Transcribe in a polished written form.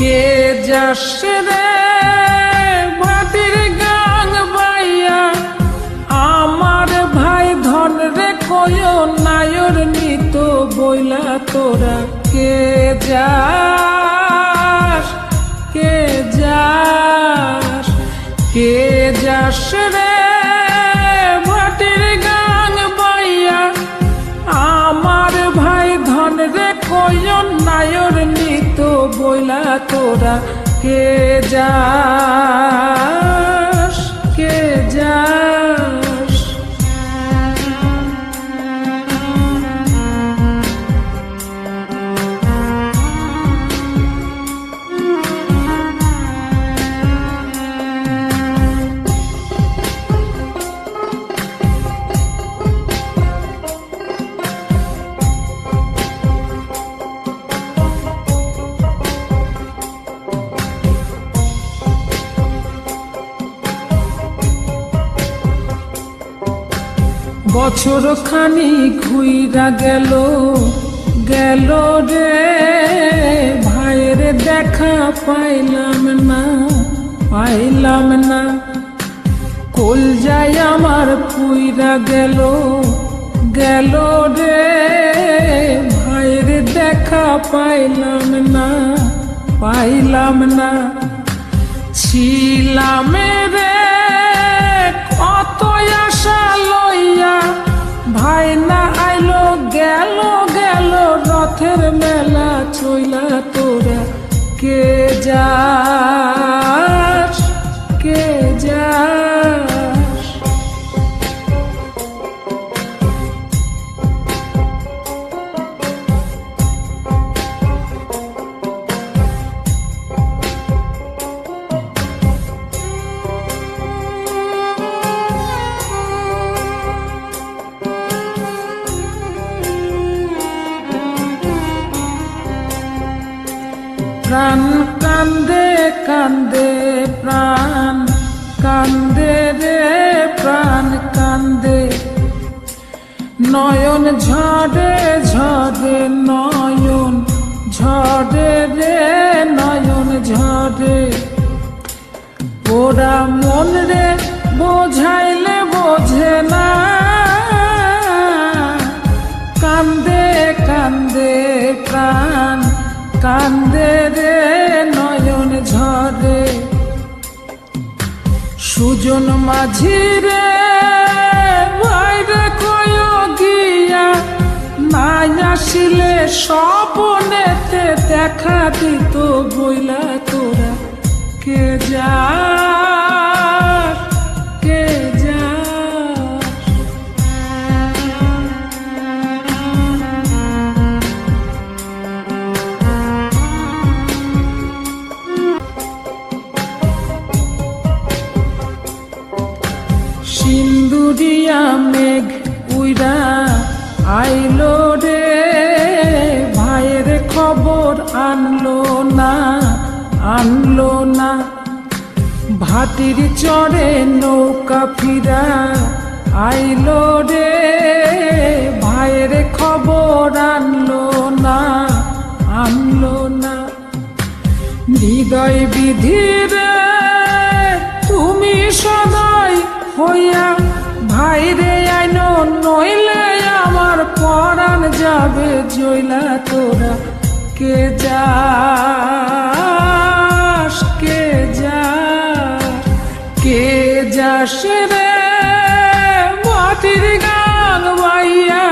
কে যাস রে ভাটির গাং বাইয়া, আমার ভাই ধন রে কয় নায়র নিত বইলা তোরা কে যাস, কে যাস, কে যাস রে ভাটির গাং বাইয়া, আমার ভাই ধন রে কয় নায়র নিত বইলা তোরা কে যাস, কে যাস। বছর খানি ঘুইরা গেল গেল রে, ভাইয়ের দেখা পাইলাম না, পাইলাম না। কল যাই আমার পুইরা গেল গেল রে, ভাইয়ের দেখা পাইলাম না, পাইলাম না। ছিলাম রে কত আশা লইয়া, ভাই না আইলো গেল গেল রথের মেলা চইলা তোরা কে যাস, কে যাস। প্রাণ কান্দে কান্দে, প্রাণ কান্দে রে, প্রাণ কান্দে। নয়ন ঝরে ঝরে, নয়ন ঝরে রে, নয়ন ঝরে। ওরা মন রে বোঝাইলে বোঝে না, কান্দে কান্দে প্রাণ কান্দে রে, নয়ন ঝরে। সুজন মাঝি রে ভাইরে কয় গিয়া, নাই আসিলে স্বপনেতে দেখা দিত বইলা তোরা কে যাস, কে যাস। সিন্দুরিয়া মেঘ উইরা আইলো রে, ভাইয়ের খবর আনলো না, আনলো না। ভাটির চড়ে নৌকা ফিরা আইলো রে, ভাইয়ের খবর আনলো না, আনলো না। হৃদয় বিধির তুমি সদয় হইয়া, ভাইরে আইনো নইলে আমার পরাণ যাবে জইলা তোরা কে যাস, কে যাস, কে যাস রে ভাটির গান বাইয়া,